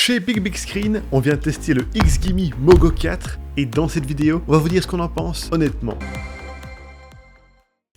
Chez Big Screen, on vient tester le XGIMI Mogo 4 et dans cette vidéo, on va vous dire ce qu'on en pense honnêtement.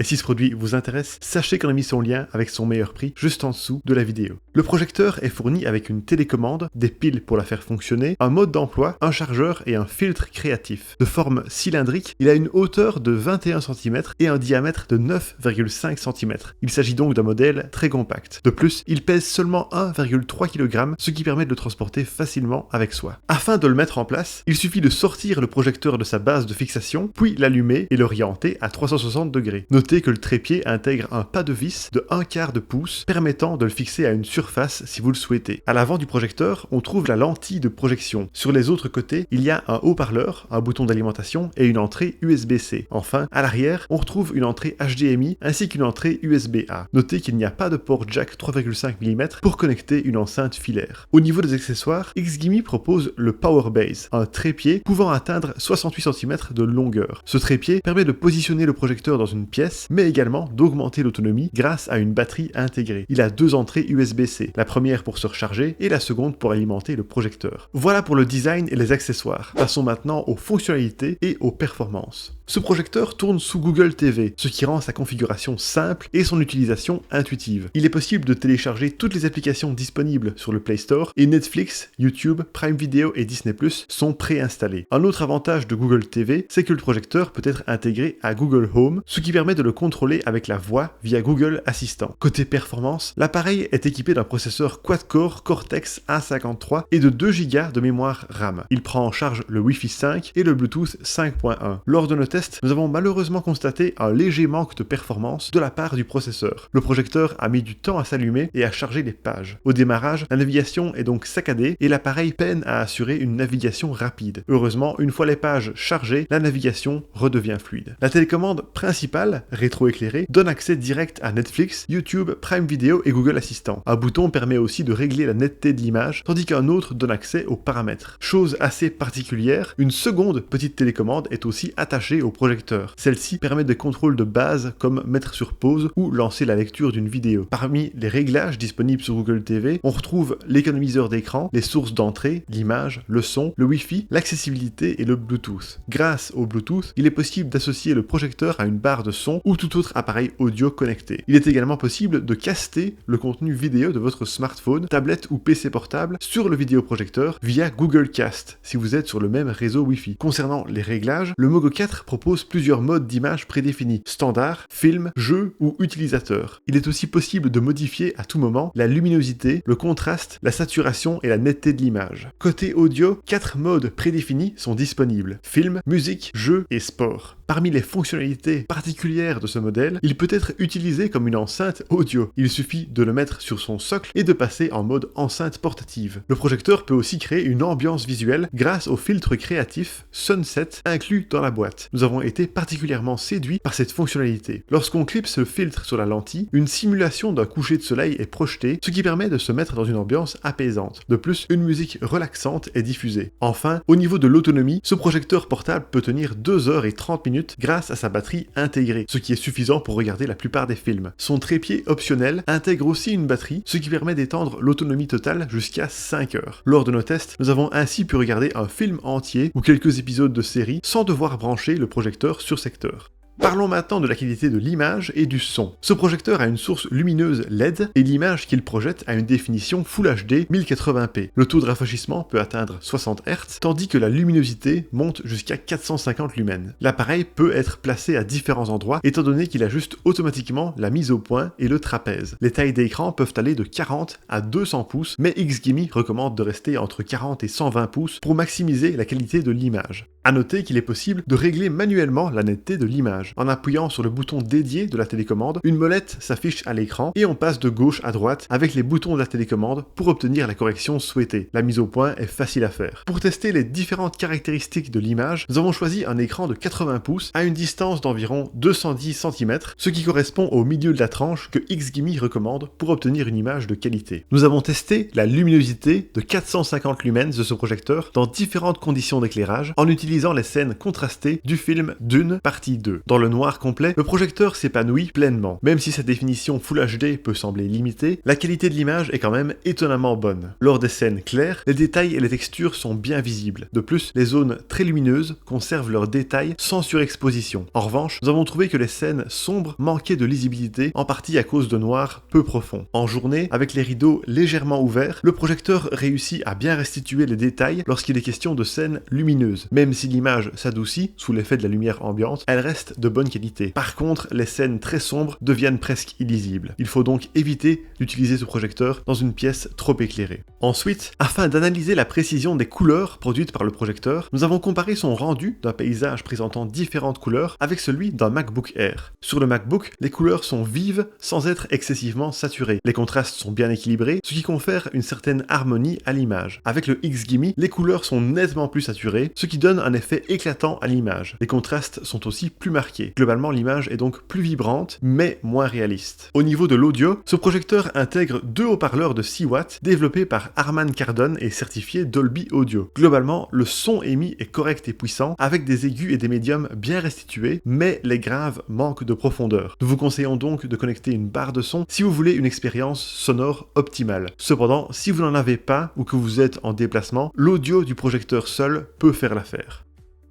Et si ce produit vous intéresse, sachez qu'on a mis son lien avec son meilleur prix juste en dessous de la vidéo. Le projecteur est fourni avec une télécommande, des piles pour la faire fonctionner, un mode d'emploi, un chargeur et un filtre créatif. De forme cylindrique, il a une hauteur de 21 cm et un diamètre de 9,5 cm. Il s'agit donc d'un modèle très compact. De plus, il pèse seulement 1,3 kg, ce qui permet de le transporter facilement avec soi. Afin de le mettre en place, il suffit de sortir le projecteur de sa base de fixation, puis l'allumer et l'orienter à 360 degrés. Notez que le trépied intègre un pas de vis de 1/4 de pouce permettant de le fixer à une surface si vous le souhaitez. À l'avant du projecteur, on trouve la lentille de projection. Sur les autres côtés, il y a un haut-parleur, un bouton d'alimentation et une entrée USB-C. Enfin, à l'arrière, on retrouve une entrée HDMI ainsi qu'une entrée USB-A. Notez qu'il n'y a pas de port jack 3,5 mm pour connecter une enceinte filaire. Au niveau des accessoires, XGIMI propose le Powerbase, un trépied pouvant atteindre 68 cm de longueur. Ce trépied permet de positionner le projecteur dans une pièce mais également d'augmenter l'autonomie grâce à une batterie intégrée. Il a deux entrées USB-C, la première pour se recharger et la seconde pour alimenter le projecteur. Voilà pour le design et les accessoires. Passons maintenant aux fonctionnalités et aux performances. Ce projecteur tourne sous Google TV, ce qui rend sa configuration simple et son utilisation intuitive. Il est possible de télécharger toutes les applications disponibles sur le Play Store et Netflix, YouTube, Prime Video et Disney+ sont préinstallés. Un autre avantage de Google TV, c'est que le projecteur peut être intégré à Google Home, ce qui permet de le contrôler avec la voix via Google Assistant. Côté performance, l'appareil est équipé d'un processeur quad-core Cortex A53 et de 2 Go de mémoire RAM. Il prend en charge le Wi-Fi 5 et le Bluetooth 5.1. Lors de nos tests, nous avons malheureusement constaté un léger manque de performance de la part du processeur. Le projecteur a mis du temps à s'allumer et à charger les pages. Au démarrage, la navigation est donc saccadée et l'appareil peine à assurer une navigation rapide. Heureusement, une fois les pages chargées, la navigation redevient fluide. La télécommande principale, rétroéclairée, donne accès direct à Netflix, YouTube, Prime Video et Google Assistant. Un bouton permet aussi de régler la netteté de l'image, tandis qu'un autre donne accès aux paramètres. Chose assez particulière, une seconde petite télécommande est aussi attachée au projecteur. Celle-ci permet des contrôles de base comme mettre sur pause ou lancer la lecture d'une vidéo. Parmi les réglages disponibles sur Google TV, on retrouve l'économiseur d'écran, les sources d'entrée, l'image, le son, le Wi-Fi, l'accessibilité et le Bluetooth. Grâce au Bluetooth, il est possible d'associer le projecteur à une barre de son ou tout autre appareil audio connecté. Il est également possible de caster le contenu vidéo de votre smartphone, tablette ou PC portable sur le vidéoprojecteur via Google Cast si vous êtes sur le même réseau Wi-Fi. Concernant les réglages, le Mogo 4 propose plusieurs modes d'image prédéfinis, standard, film, jeu ou utilisateur. Il est aussi possible de modifier à tout moment la luminosité, le contraste, la saturation et la netteté de l'image. Côté audio, 4 modes prédéfinis sont disponibles, film, musique, jeu et sport. Parmi les fonctionnalités particulières de ce modèle, il peut être utilisé comme une enceinte audio. Il suffit de le mettre sur son socle et de passer en mode enceinte portative. Le projecteur peut aussi créer une ambiance visuelle grâce au filtre créatif Sunset inclus dans la boîte. Nous avons été particulièrement séduits par cette fonctionnalité. Lorsqu'on clipse le filtre sur la lentille, une simulation d'un coucher de soleil est projetée, ce qui permet de se mettre dans une ambiance apaisante. De plus, une musique relaxante est diffusée. Enfin, au niveau de l'autonomie, ce projecteur portable peut tenir 2h30 minutes grâce à sa batterie intégrée, ce qui est suffisant pour regarder la plupart des films. Son trépied optionnel intègre aussi une batterie, ce qui permet d'étendre l'autonomie totale jusqu'à 5 heures. Lors de nos tests, nous avons ainsi pu regarder un film entier ou quelques épisodes de série sans devoir brancher le projecteur sur secteur. Parlons maintenant de la qualité de l'image et du son. Ce projecteur a une source lumineuse LED et l'image qu'il projette a une définition Full HD 1080p. Le taux de rafraîchissement peut atteindre 60 Hz, tandis que la luminosité monte jusqu'à 450 lumens. L'appareil peut être placé à différents endroits étant donné qu'il ajuste automatiquement la mise au point et le trapèze. Les tailles d'écran peuvent aller de 40 à 200 pouces, mais XGIMI recommande de rester entre 40 et 120 pouces pour maximiser la qualité de l'image. A noter qu'il est possible de régler manuellement la netteté de l'image. En appuyant sur le bouton dédié de la télécommande, une molette s'affiche à l'écran et on passe de gauche à droite avec les boutons de la télécommande pour obtenir la correction souhaitée. La mise au point est facile à faire. Pour tester les différentes caractéristiques de l'image, nous avons choisi un écran de 80 pouces à une distance d'environ 210 cm, ce qui correspond au milieu de la tranche que XGIMI recommande pour obtenir une image de qualité. Nous avons testé la luminosité de 450 lumens de ce projecteur dans différentes conditions d'éclairage en utilisant utilisant les scènes contrastées du film Dune partie 2. Dans le noir complet, le projecteur s'épanouit pleinement. Même si sa définition Full HD peut sembler limitée, la qualité de l'image est quand même étonnamment bonne. Lors des scènes claires, les détails et les textures sont bien visibles. De plus, les zones très lumineuses conservent leurs détails sans surexposition. En revanche, nous avons trouvé que les scènes sombres manquaient de lisibilité, en partie à cause de noir peu profond. En journée, avec les rideaux légèrement ouverts, le projecteur réussit à bien restituer les détails lorsqu'il est question de scènes lumineuses. Même si l'image s'adoucit sous l'effet de la lumière ambiante, elle reste de bonne qualité. Par contre, les scènes très sombres deviennent presque illisibles. Il faut donc éviter d'utiliser ce projecteur dans une pièce trop éclairée. Ensuite, afin d'analyser la précision des couleurs produites par le projecteur, nous avons comparé son rendu d'un paysage présentant différentes couleurs avec celui d'un MacBook Air. Sur le MacBook, les couleurs sont vives sans être excessivement saturées. Les contrastes sont bien équilibrés, ce qui confère une certaine harmonie à l'image. Avec le XGIMI, les couleurs sont nettement plus saturées, ce qui donne un effet éclatant à l'image. Les contrastes sont aussi plus marqués. Globalement, l'image est donc plus vibrante, mais moins réaliste. Au niveau de l'audio, ce projecteur intègre deux haut-parleurs de 6 watts développés par Harman Kardon et certifiés Dolby Audio. Globalement, le son émis est correct et puissant, avec des aigus et des médiums bien restitués, mais les graves manquent de profondeur. Nous vous conseillons donc de connecter une barre de son si vous voulez une expérience sonore optimale. Cependant, si vous n'en avez pas ou que vous êtes en déplacement, l'audio du projecteur seul peut faire l'affaire.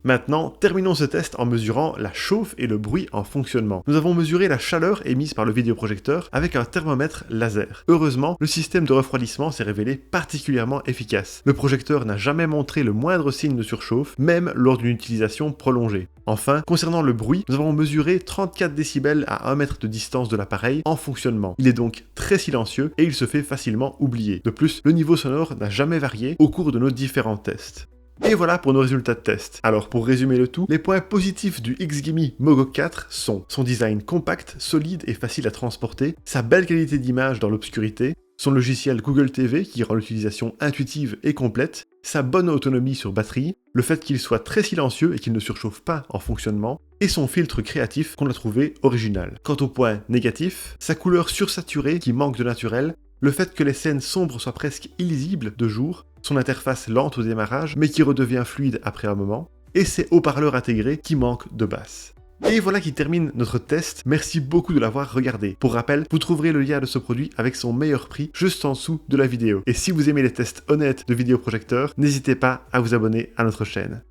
Maintenant, terminons ce test en mesurant la chauffe et le bruit en fonctionnement. Nous avons mesuré la chaleur émise par le vidéoprojecteur avec un thermomètre laser. Heureusement, le système de refroidissement s'est révélé particulièrement efficace. Le projecteur n'a jamais montré le moindre signe de surchauffe, même lors d'une utilisation prolongée. Enfin, concernant le bruit, nous avons mesuré 34 décibels à 1 mètre de distance de l'appareil en fonctionnement. Il est donc très silencieux et il se fait facilement oublier. De plus, le niveau sonore n'a jamais varié au cours de nos différents tests. Et voilà pour nos résultats de test. Alors pour résumer le tout, les points positifs du XGIMI Mogo 4 sont son design compact, solide et facile à transporter, sa belle qualité d'image dans l'obscurité, son logiciel Google TV qui rend l'utilisation intuitive et complète, sa bonne autonomie sur batterie, le fait qu'il soit très silencieux et qu'il ne surchauffe pas en fonctionnement, et son filtre créatif qu'on a trouvé original. Quant au point négatif, sa couleur sursaturée qui manque de naturel, le fait que les scènes sombres soient presque illisibles de jour, son interface lente au démarrage mais qui redevient fluide après un moment, et ses haut-parleurs intégrés qui manquent de basse. Et voilà qui termine notre test, merci beaucoup de l'avoir regardé. Pour rappel, vous trouverez le lien de ce produit avec son meilleur prix juste en dessous de la vidéo. Et si vous aimez les tests honnêtes de vidéoprojecteurs, n'hésitez pas à vous abonner à notre chaîne.